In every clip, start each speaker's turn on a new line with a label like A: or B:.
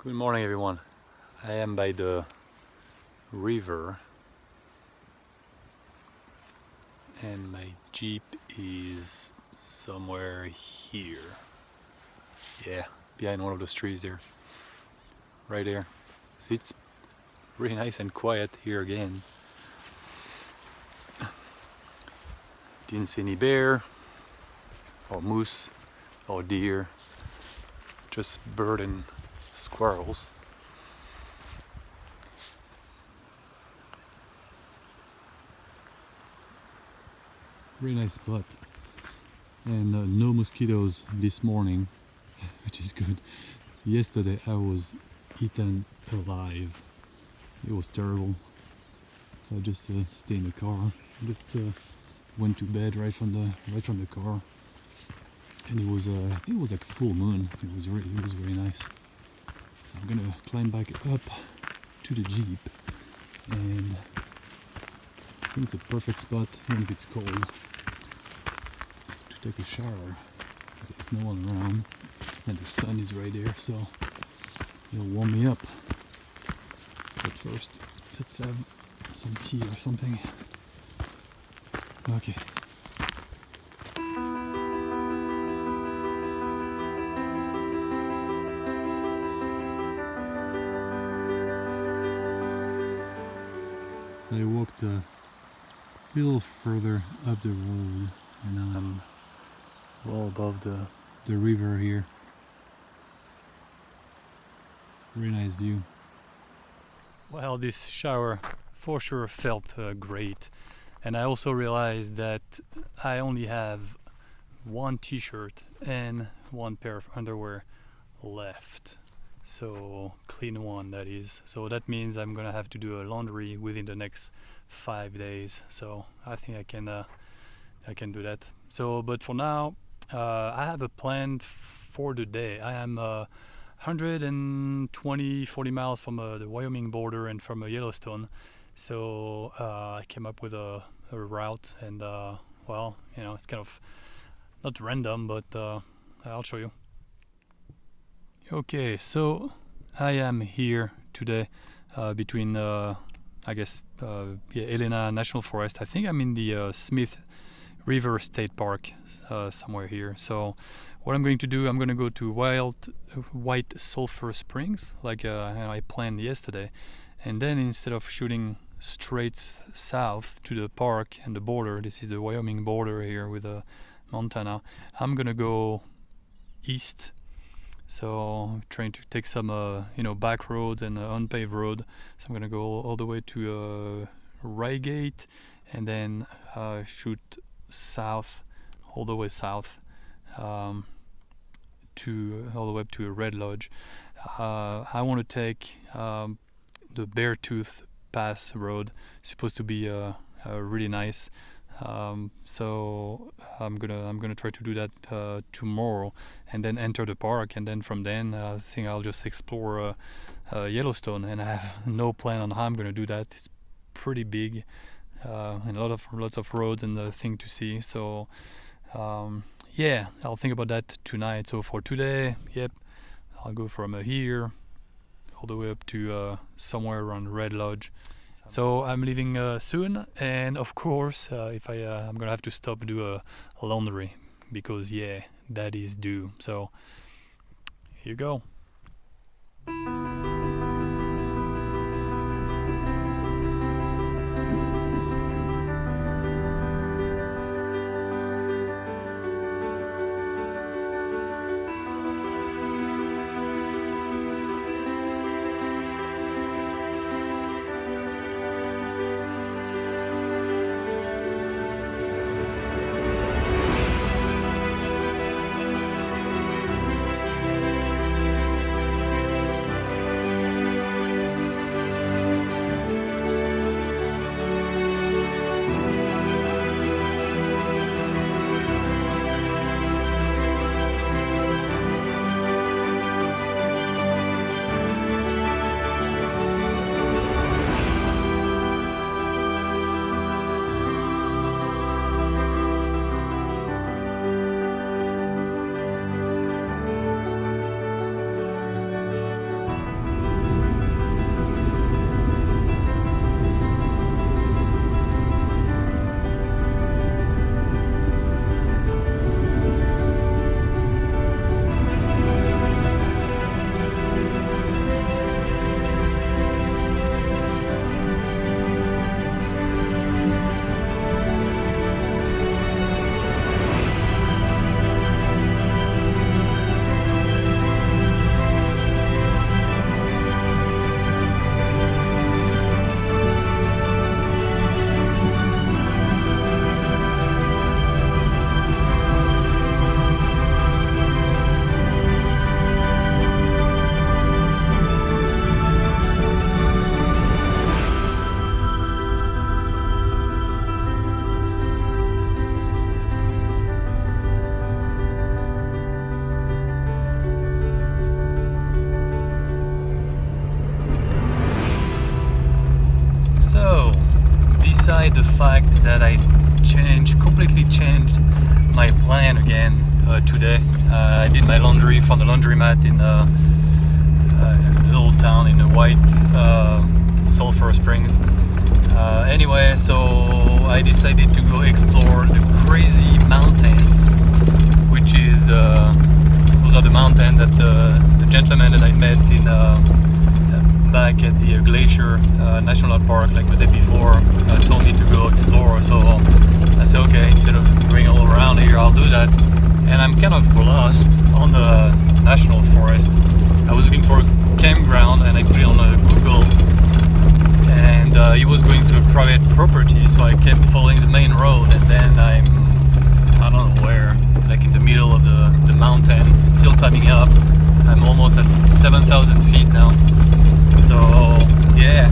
A: Good morning, everyone. I am by the river and my Jeep is somewhere here. Yeah, behind one of those trees there. Right there. So it's really nice and quiet here again. Didn't see any bear or moose or deer. Just bird and squirrels. Really nice spot. And no mosquitoes this morning, which is good. Yesterday I was eaten alive. It was terrible. So I just stayed in the car. Just went to bed right from the car. And it was I think it was like full moon. It was really nice. So I'm gonna climb back up to the Jeep, and I think it's a perfect spot, even if it's cold, to take a shower. There's no one around, and the sun is right there, so it'll warm me up. But first, let's have some tea or something. Okay. So I walked a little further up the road, and now I'm well above the river here. Really nice view. Well, this shower for sure felt great, and I also realized that I only have one t-shirt and one pair of underwear left. So clean one, that is. So that means I'm gonna have to do a laundry within the next 5 days. So I think I can do that. So, but for now, I have a plan for the day. I am 140 miles from the Wyoming border and from Yellowstone. So I came up with a route, and well, you know, it's kind of not random, but I'll show you. Okay, so I am here today between, I guess, Helena National Forest. I think I'm in the Smith River State Park somewhere here. So what I'm going to do, I'm going to go to White Sulphur Springs, like I planned yesterday. And then instead of shooting straight south to the park and the border, this is the Wyoming border here with Montana, I'm going to go east. So I'm trying to take some, back roads and unpaved road. So I'm gonna go all the way to Rygate, and then shoot south, all the way south, to all the way up to Red Lodge. I want to take the Beartooth Passv road. It's supposed to be really nice. So I'm gonna try to do that tomorrow, and then enter the park, and then from then I think I'll just explore Yellowstone, and I have no plan on how I'm gonna do that. It's pretty big, and lots of roads and the thing to see. So yeah, I'll think about that tonight. So for today, yep, I'll go from here all the way up to somewhere around Red Lodge. So I'm leaving soon, and of course, if I'm gonna have to stop do a laundry, because yeah, that is due. So here you go. beside the fact that I completely changed my plan again today. I did my laundry from the laundromat in a little town in the White Sulphur Springs. Anyway, so I decided to go explore the crazy mountains, which is those are the mountains that the gentleman that I met in back at the Glacier National Park like the day before told me to go explore. So I said, okay, instead of going all around here, I'll do that. And I'm kind of lost on the national forest. I was looking for a campground and I put it on Google, and it was going through a private property, so I kept following the main road, and then I don't know where, like in the middle of the mountain, still climbing up. I'm almost at 7,000 feet now. So yeah,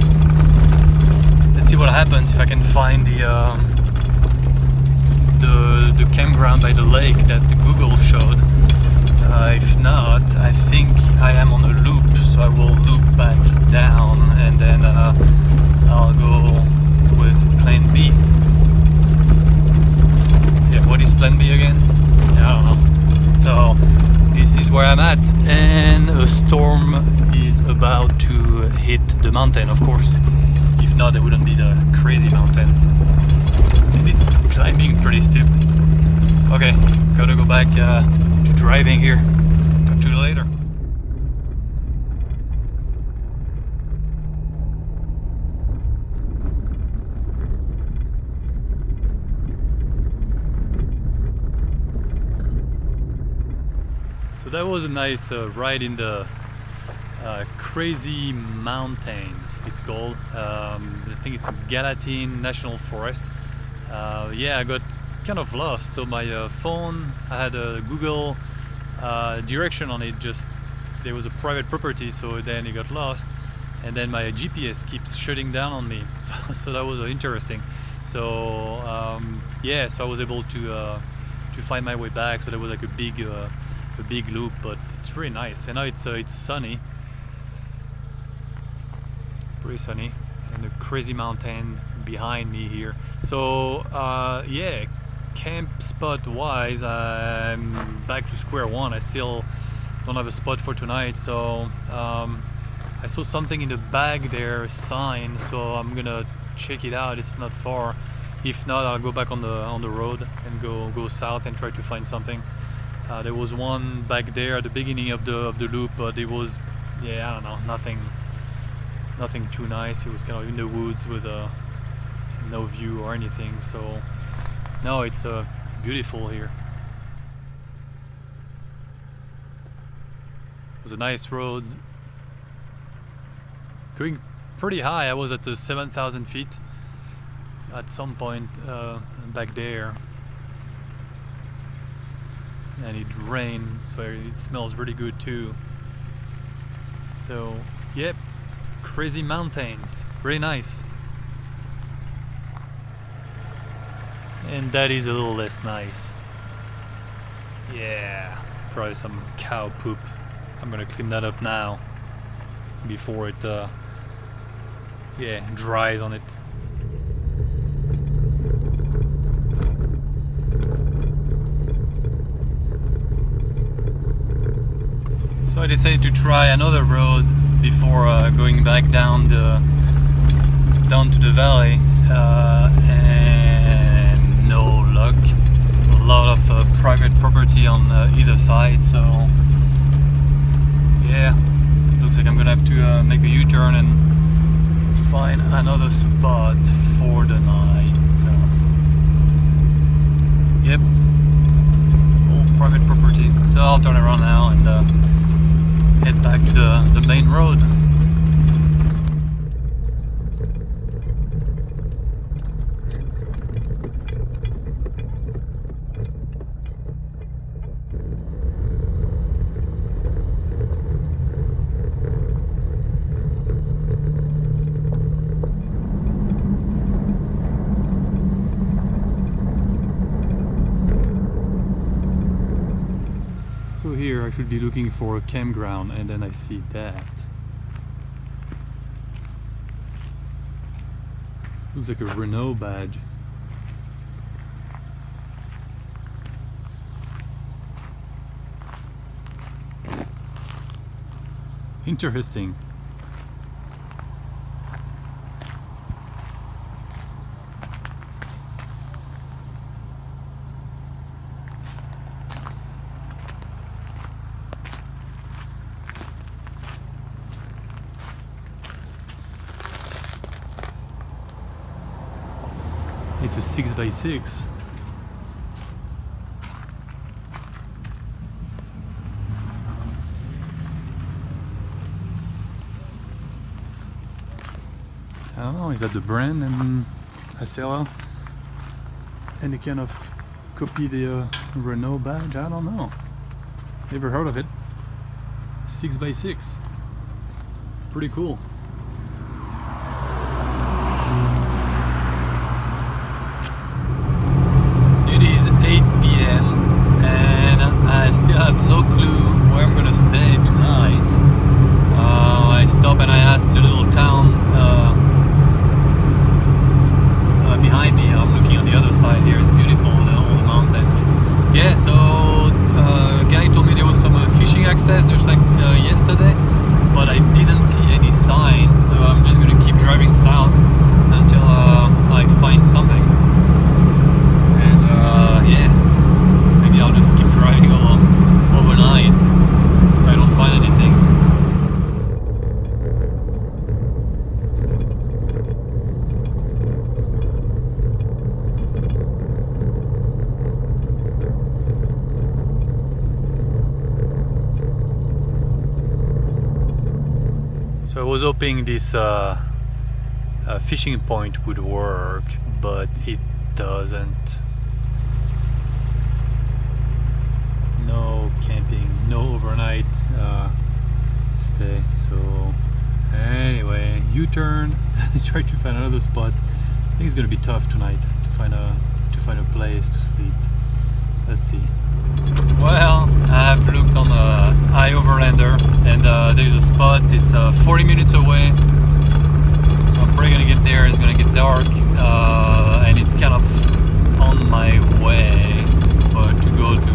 A: let's see what happens if I can find the campground by the lake that the Google showed. If not, I think I am on a loop, so I will loop back down, and then I'll go with plan B. Yeah, what is plan B again? I don't know. So this is where I'm at, and a storm is about to hit the mountain, of course. If not, it wouldn't be the crazy mountain. And it's climbing pretty steep. Okay, gotta go back to driving here. Talk to you later. So that was a nice ride in the Crazy Mountains, it's called. I think it's Gallatin National Forest. Yeah, I got kind of lost, so my phone, I had a Google direction on it, just there was a private property, so then it got lost, and then my GPS keeps shutting down on me, so that was interesting. So yeah, so I was able to find my way back. So there was like a big loop, but it's really nice, and now it's sunny, pretty sunny, and the crazy mountain behind me here. So yeah, camp spot wise, I'm back to square one. I still don't have a spot for tonight, so I saw something in the bag there, a sign, so I'm gonna check it out. It's not far. If not, I'll go back on the road and go south and try to find something. There was one back there at the beginning of the loop, but it was, yeah, I don't know, nothing too nice. It was kind of in the woods with no view or anything. So no, it's beautiful here. It was a nice road, going pretty high. I was at the 7,000 feet at some point back there. And it rained, so it smells really good too. So yep, crazy mountains, really nice. And that is a little less nice. Yeah, probably some cow poop. I'm gonna clean that up now before it yeah, dries on it. So I decided to try another road before going back down to the valley, and no luck. A lot of private property on either side, so yeah, looks like I'm gonna have to make a U-turn and find another spot for the night. Yep, all private property. So I'll turn around now and head back to the main road. So here I should be looking for a campground, and then I see that. Looks like a Renault badge. Interesting. It's a 6x6. I don't know, is that the brand and Acela? Any kind of copy the Renault badge? I don't know. Never heard of it. 6x6. Pretty cool. It is 8 p.m. and I still have no clue where I'm gonna stay tonight. I stop and I ask the little town behind me. I'm looking on the other side here. It's beautiful, the whole mountain. Yeah, so a guy told me there was some fishing access just like yesterday, but I didn't see any sign, so I'm just gonna keep driving south until I find something. And yeah, maybe I'll just keep driving along overnight if I don't find anything. So I was hoping this fishing point would work, but it doesn't. No camping, no overnight stay. So anyway, U-turn. Try to find another spot. I think it's gonna be tough tonight to find a place to sleep. Let's see. Well, I've looked on Ioverlander and there's a spot. It's 40 minutes away, so I'm probably gonna get there. It's gonna get dark, and it's kind of on my way to go to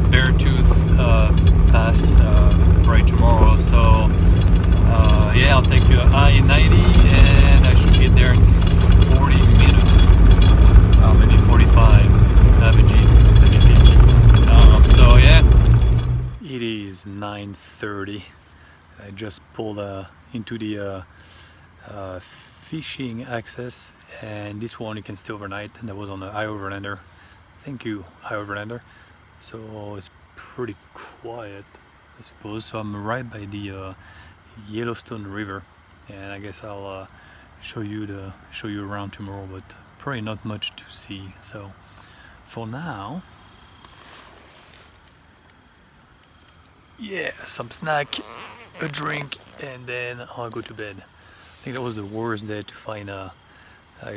A: Beartooth Passv right tomorrow. So yeah, I'll take I-90 and I should get there in 40 minutes, maybe 45. Have a Jeep, maybe 50. So yeah, it is 9:30. I just pulled into the fishing access, and this one you can stay overnight, and that was on the Ioverlander. Thank you, Ioverlander. So it's pretty quiet, I suppose. So I'm right by the Yellowstone River, and I guess I'll show you around tomorrow, but probably not much to see. So for now, yeah, some snack, a drink, and then I'll go to bed. I think that was the worst day to find it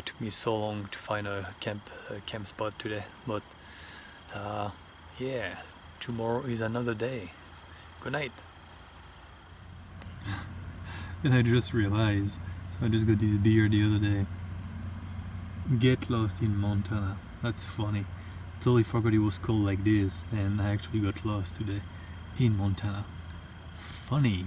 A: took me so long to find a camp spot today, but yeah, tomorrow is another day. Good night. And I just realized, so I just got this beer the other day. Get lost in Montana. That's funny. Totally forgot it was cold like this, and I actually got lost today in Montana. Funny.